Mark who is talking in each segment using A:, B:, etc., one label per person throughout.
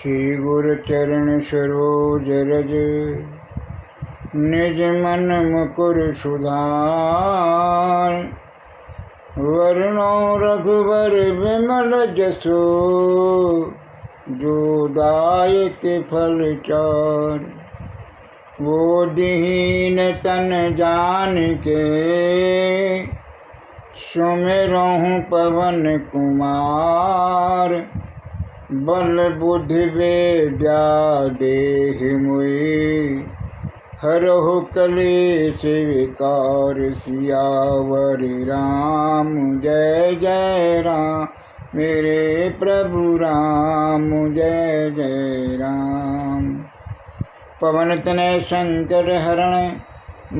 A: श्री गुरु चरण सरोज रज निज मन मुकुर सुधार। वरणो रघुवर विमल जसो जो दायक फल चार। वो दीन तन जान के सुमिरहु पवन कुमार। बल बुद्धि विद्या देहि मुई हरहु कलेश विकार। सियावर राम जय जय राम मेरे प्रभु राम जय जय राम। पवन तनय संकट हरण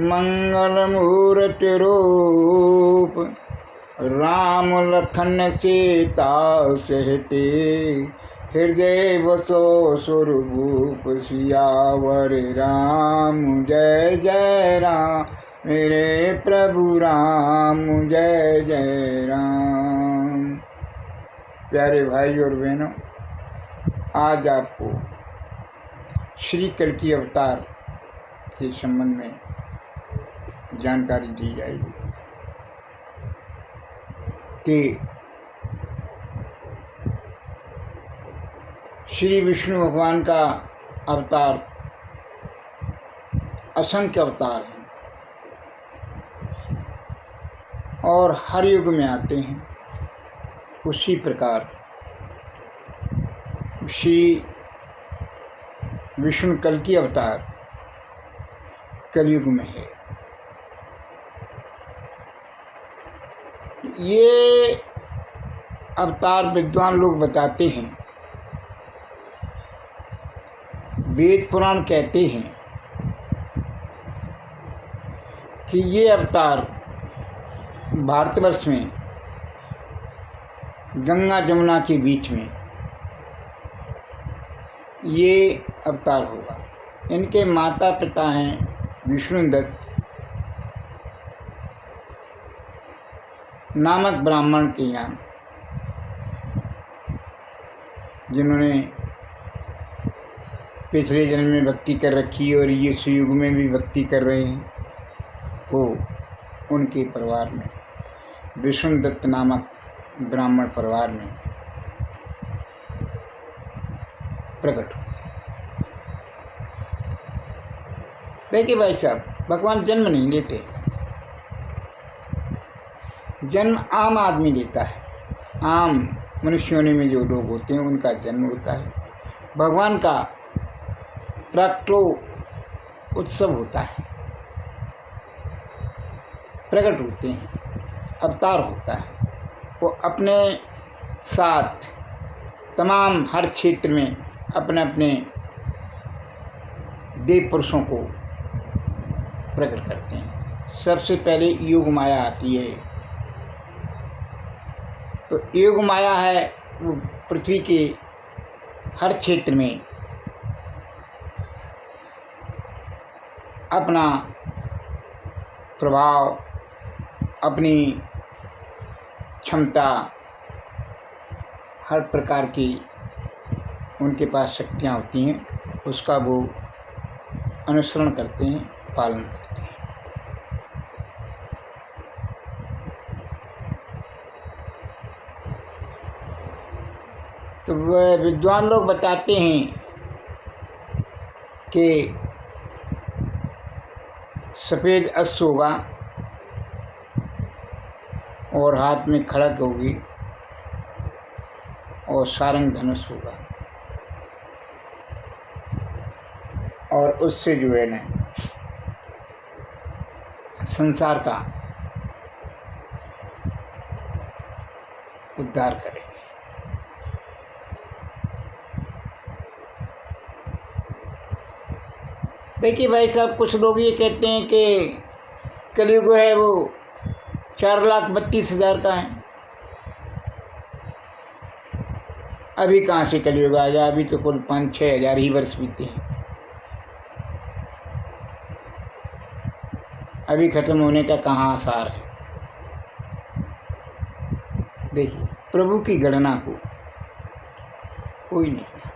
A: मंगल मूर्ति रूप। राम लखन सीता सहिते हृदय बसो स्वरूप। सियावर राम जय जय राम मेरे प्रभु राम जय जय राम। प्यारे भाई और बहनों, आज आपको श्री कल्कि अवतार के संबंध में जानकारी दी जाएगी कि श्री विष्णु भगवान का अवतार असंख्य अवतार हैं और हर युग में आते हैं। उसी प्रकार श्री विष्णु कल्कि अवतार कलयुग में है। ये अवतार विद्वान लोग बताते हैं, वेद पुराण कहते हैं कि ये अवतार भारतवर्ष में गंगा जमुना के बीच में ये अवतार होगा। इनके माता पिता हैं विष्णुदत्त नामक ब्राह्मण के यहाँ, जिन्होंने पिछले जन्म में भक्ति कर रखी है और ये सुयुग में भी भक्ति कर रहे हैं। वो उनके परिवार में विष्णुदत्त नामक ब्राह्मण परिवार में प्रकट हो। देखिए भाई साहब, भगवान जन्म नहीं लेते, जन्म आम आदमी लेता है। आम मनुष्यों में जो लोग होते हैं उनका जन्म होता है। भगवान का प्रकटो उत्सव होता है, प्रकट होते हैं, अवतार होता है। वो अपने साथ तमाम हर क्षेत्र में अपने अपने देव पुरुषों को प्रकट करते हैं। सबसे पहले योग माया आती है। तो योग माया है वो पृथ्वी के हर क्षेत्र में अपना प्रभाव, अपनी क्षमता, हर प्रकार की उनके पास शक्तियाँ होती हैं, उसका वो अनुसरण करते हैं, पालन करते हैं। तो वह विद्वान लोग बताते हैं कि सफ़ेद अश्व होगा और हाथ में खड़ग होगी और सारंग धनुष होगा और उससे जो है ना संसार का उद्धार करेंगे। देखिए भाई साहब, कुछ लोग ये कहते हैं कि कलयुग है वो 4,32,000 का है। अभी कहाँ से कलयुग आ गया? अभी तो कुल 5-6 हज़ार ही वर्ष बीते हैं। अभी ख़त्म होने का कहाँ आसार है? देखिए, प्रभु की गणना को कोई नहीं जानता।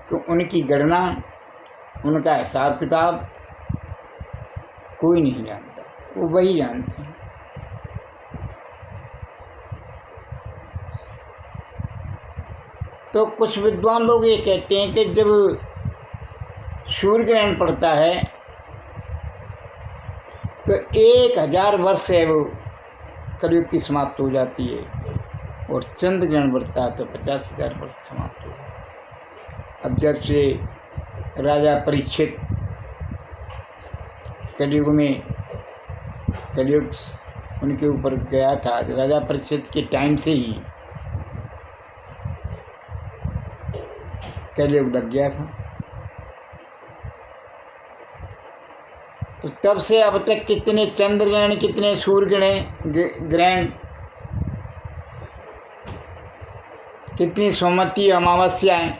A: कि उनकी गणना, उनका हिसाब किताब कोई नहीं जानता, वो वही जानते हैं। तो कुछ विद्वान लोग ये कहते हैं कि जब सूर्य ग्रहण पड़ता है तो 1000 वर्ष है वो कलयुग की समाप्त हो जाती है, और चंद्र ग्रहण बढ़ता है तो 50,000 वर्ष समाप्त हो जाती है। अब जब से राजा परीक्षित कलयुग में, कलयुग उनके ऊपर गया था, राजा परीक्षित के टाइम से ही कलयुग लग गया था, तो तब से अब तक कितने चंद्र ग्रहण, कितने सूर्य ग्रहण, कितनी सोमवती अमावस्याएं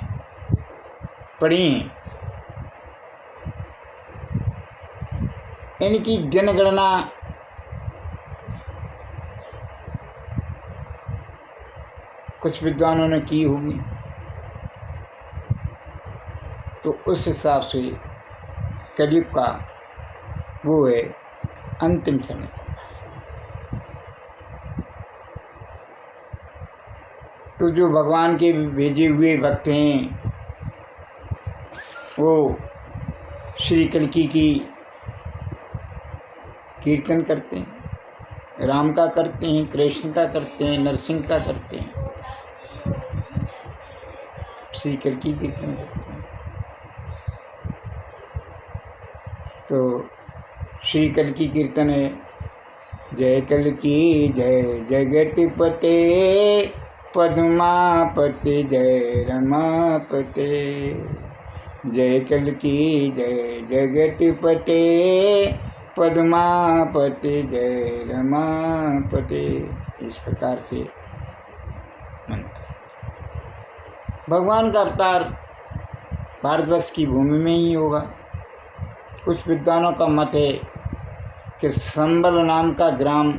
A: पड़ी हैं। इनकी जनगणना कुछ विद्वानों ने की होगी, तो उस हिसाब से कलयुग का वो है अंतिम समय। तो जो भगवान के भेजे हुए भक्त हैं वो श्री कल्कि की कीर्तन करते हैं, राम का करते हैं, कृष्ण का करते हैं, नरसिंह का करते हैं, श्री कल्कि कीर्तन करते हैं। तो श्री कल्कि कीर्तन है, जय कल्कि जय जगतपते पद्मापते जय रमापते, जय कल्कि जय जगतपते पद्मापते जय रमापते। इस प्रकार से मंत्र। भगवान का अवतार भारतवर्ष की भूमि में ही होगा। कुछ विद्वानों का मत है कि संबल नाम का ग्राम,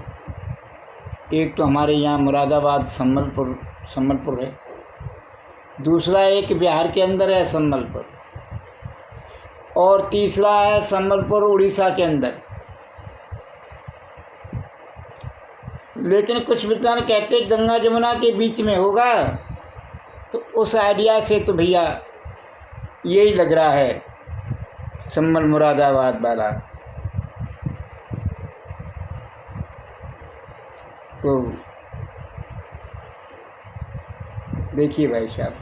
A: एक तो हमारे यहाँ मुरादाबाद संबलपुर है, दूसरा एक बिहार के अंदर है संबलपुर, और तीसरा है संबलपुर उड़ीसा के अंदर। लेकिन कुछ विद्वान कहते गंगा जमुना के बीच में होगा, तो उस आइडिया से तो भैया यही लग रहा है संबल मुरादाबाद वाला। तो देखिए भाई साहब,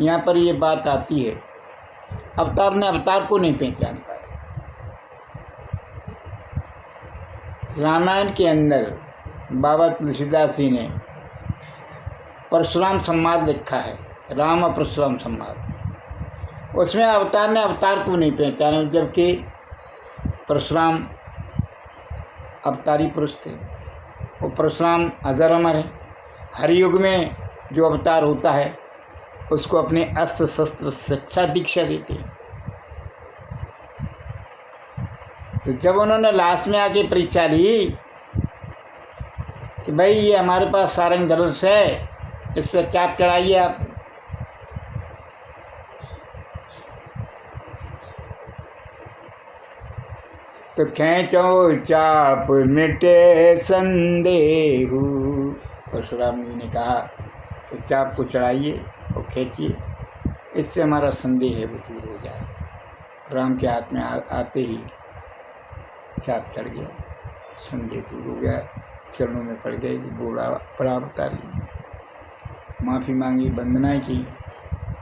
A: यहाँ पर ये बात आती है, अवतार ने अवतार को नहीं पहचान पाया। रामायण के अंदर बाबा तुलसीदास जी ने परशुराम संवाद लिखा है, राम और परशुराम संवाद। उसमें अवतार ने अवतार को नहीं पहचाना, जबकि परशुराम अवतारी पुरुष थे। वो परशुराम अजर अमर है। हर युग में जो अवतार होता है उसको अपने अस्त्र शस्त्र शिक्षा दीक्षा देते हैं। तो जब उन्होंने लास्ट में आके परीक्षा ली कि भाई ये हमारे पास सारंग धनुष है, इस पर चाप चढ़ाइए आप, तो खींचो चाप मिटे संदेह। परशुराम जी ने कहा कि चाप को चढ़ाइए और खींचिए, इससे हमारा संदेह है वो दूर हो जाए। राम के हाथ में आते ही चाप चढ़ गया, संदेह दूर हो गया, चरणों में पड़ गए, बड़ा अवतारी, माफ़ी मांगी, वंदनाएं की।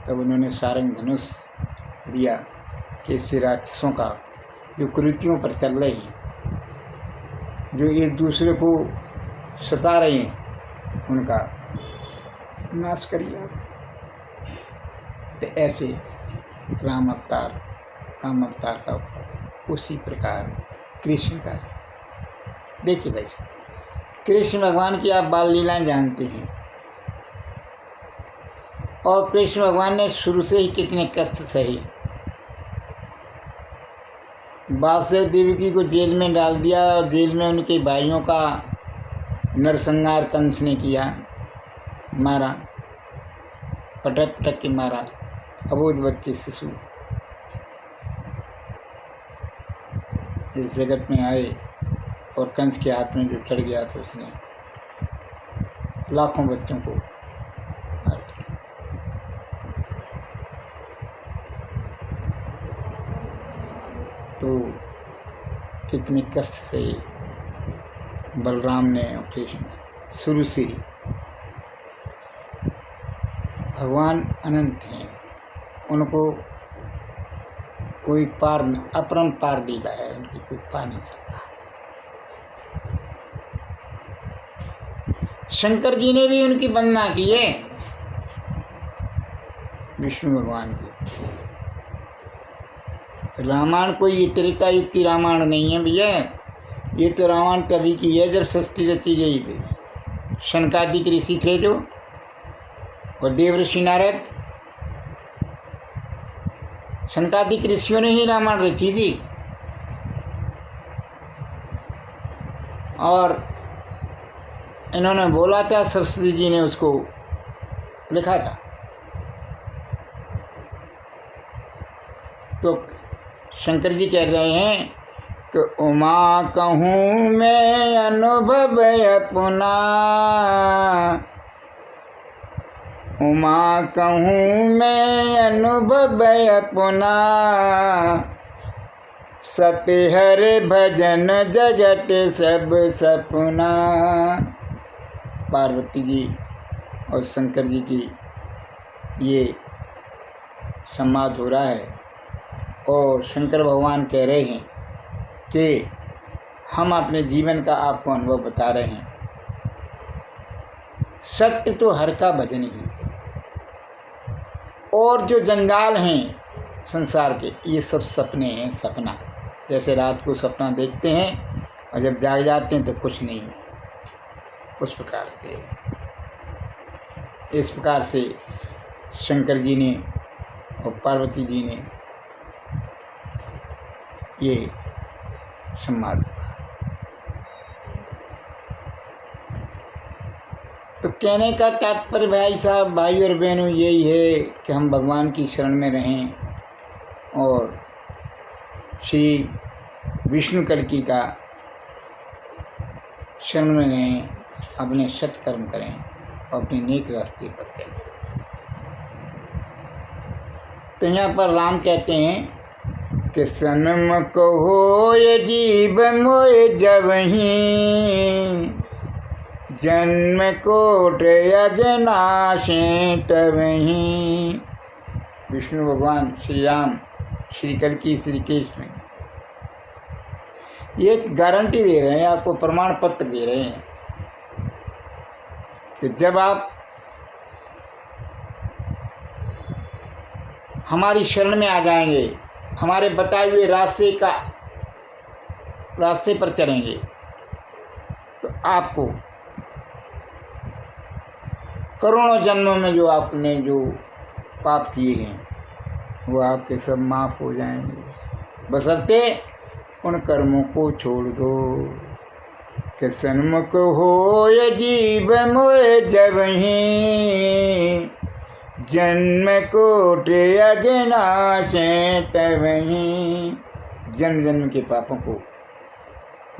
A: तब उन्होंने सारंग धनुष दिया कि इससे राक्षसों का जो कुरीतियों पर चल रहे हैं, जो एक दूसरे को सता रहे हैं, उनका नाश करिए आप। तो ऐसे राम अवतार का उसी प्रकार कृष्ण का। देखिए भाई, कृष्ण भगवान की आप बाल लीलाएं जानते हैं, और कृष्ण भगवान ने शुरू से ही कितने कष्ट सहे। वासुदेव देवकी को जेल में डाल दिया, और जेल में उनके भाइयों का नरसंहार कंस ने किया, मारा, पटक पटक के मारा। अबोध बच्चे शिशु इस जगत में आए और कंस के हाथ में जो चढ़ गया तो उसने लाखों बच्चों को मार दिया। तो कितने कष्ट से बलराम ने और कृष्ण शुरू से ही, भगवान अनंत हैं, उनको कोई पार अपरंपार लीला है, उनकी कोई पा नहीं सकता। शंकर जी ने भी उनकी वंदना की है, विष्णु भगवान की। रामायण कोई त्रेता युक्ति रामायण नहीं है भैया, ये तो रामायण तभी की है जब सृष्टि रची गई थी। शनकादिक ऋषि थे जो, और देवऋषि नारद, शनकादिक ऋषियों ने ही रामायण रची थी। और इन्होंने बोला था, सरस्वती जी ने उसको लिखा था। तो शंकर जी कह रहे हैं कि उमा कहूँ मैं अनुभव अपना, उमा कहूँ मैं अनुभव अपना, सतहर भजन जगत सब सपना। पार्वती जी और शंकर जी की ये संवाद हो रहा है, और शंकर भगवान कह रहे हैं कि हम अपने जीवन का आपको अनुभव बता रहे हैं। सत्य तो हर का भजन ही है, और जो जंजाल हैं संसार के, ये सब सपने हैं, सपना। जैसे रात को सपना देखते हैं और जब जाग जाते हैं तो कुछ नहीं है, उस प्रकार से। इस प्रकार से शंकर जी ने और पार्वती जी ने ये संवाद। तो कहने का तात्पर्य भाई साहब, भाई और बहनों, यही है कि हम भगवान की शरण में रहें और श्री विष्णु कल्की का शरण में रहें, अपने सत्कर्म करें और अपने नेक रास्ते पर चलें। तो यहाँ पर राम कहते हैं कि सन्मुख हो ये जीव मोय जबहीं, जन्म कोट अगनाशे तबहीं। विष्णु भगवान श्री राम, श्री कल्की, श्री कृष्ण ये एक गारंटी दे रहे हैं, आपको प्रमाण पत्र दे रहे हैं कि जब आप हमारी शरण में आ जाएंगे, हमारे बताए हुए रास्ते पर चलेंगे, तो आपको करोड़ों जन्मों में जो आपने जो पाप किए हैं वो आपके सब माफ़ हो जाएंगे, बशर्ते उन कर्मों को छोड़ दो। कि सन्मुख हो ये जीव मोय जबहीं, जन्म कोट अगनाशे तबहीं। जन्म जन्म के पापों को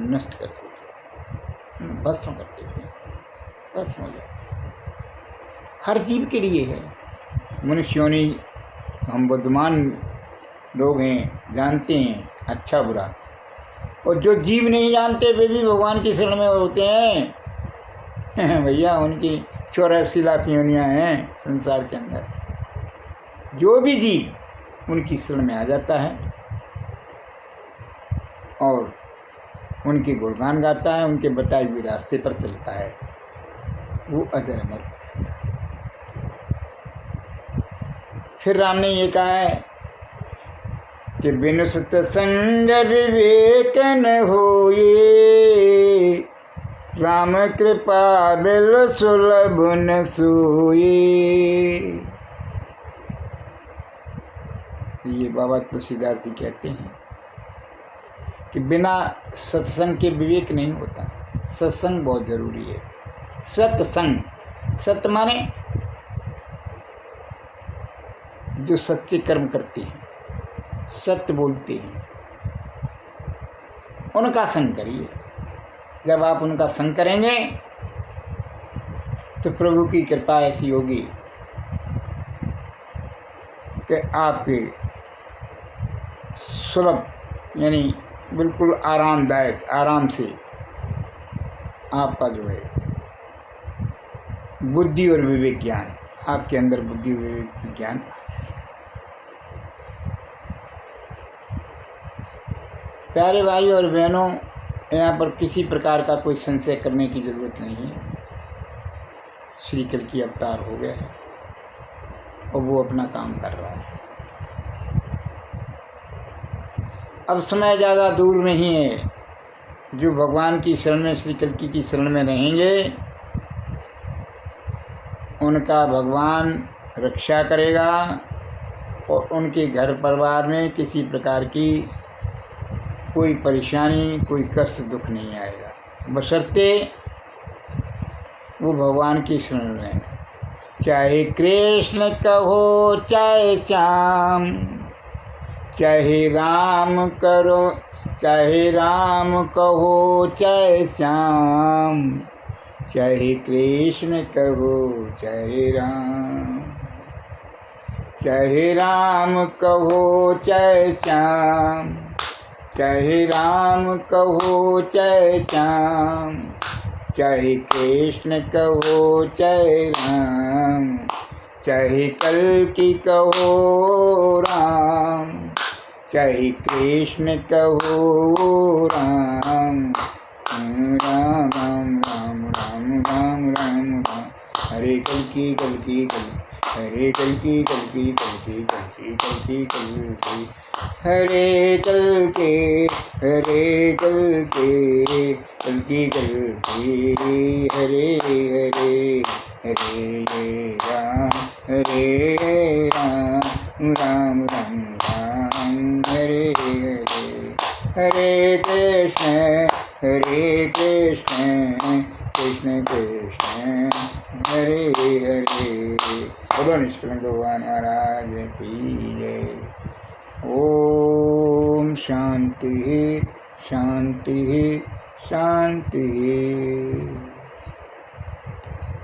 A: नष्ट कर देते, भस्म कर देते, भस्म हो जाते। हर जीव के लिए है। मनुष्य योनि तो हम बुद्धिमान लोग हैं, जानते हैं अच्छा बुरा, और जो जीव नहीं जानते वे भी भगवान की शरण में होते हैं भैया। उनकी 84 लाख योनियाँ हैं संसार के अंदर। जो भी जीव उनकी शरण में आ जाता है और उनके गुणगान गाता है, उनके बताए हुए रास्ते पर चलता है, वो अजर अमर हो जाता है। फिर राम ने ये कहा है कि बिनु सत्संग विवेक न होए, राम कृपा बिल सुलभ न सोए। ये बाबा तुलसीदास जी कहते हैं कि बिना सत्संग के विवेक नहीं होता। सत्संग बहुत जरूरी है। सत्संग, सत्य माने जो सच्चे कर्म करते हैं, सत्य बोलते हैं, उनका संग करिए। जब आप उनका संग करेंगे तो प्रभु की कृपा ऐसी होगी कि आपके सुलभ यानी बिल्कुल आरामदायक, आराम से आपका जो है बुद्धि और विवेक ज्ञान, आपके अंदर बुद्धि विवेक ज्ञान आ जाएगा। प्यारे भाई और बहनों, यहाँ पर किसी प्रकार का कोई संशय करने की जरूरत नहीं है। श्री कल्कि अवतार हो गया है और वो अपना काम कर रहा है। अब समय ज़्यादा दूर नहीं है। जो भगवान की शरण में, श्री कल्कि की शरण में रहेंगे, उनका भगवान रक्षा करेगा और उनके घर परिवार में किसी प्रकार की कोई परेशानी, कोई कष्ट, दुख नहीं आएगा, बशर्ते वो भगवान की शरण में। चाहे कृष्ण कहो चाहे श्याम, चाहे राम करो, चाहे राम कहो चाहे श्याम, चाहे कृष्ण कहो चाहे राम, चाहे राम कहो चाहे श्याम, चाहे राम कहो चाहे श्याम, चाहे कृष्ण कहो चाहे राम, चाहे कल्कि कहो राम, चाहे कृष्ण कहो राम। राम राम राम राम राम राम राम, हरे कल्कि कल्कि कल्कि, हरे कल्कि कल्कि कल्कि कल्कि कल्कि कल्कि, हरे कल्कि, हरे कल्कि कल्कि कल्कि, हरे हरे, हरे राम, हरे राम, राम राम राम, हरे हरे, हरे कृष्ण, कृष्ण कृष्ण, हरे हरे। बोलो निष्कलंक भगवान महाराज की जय। ओम शांति शांति शांति।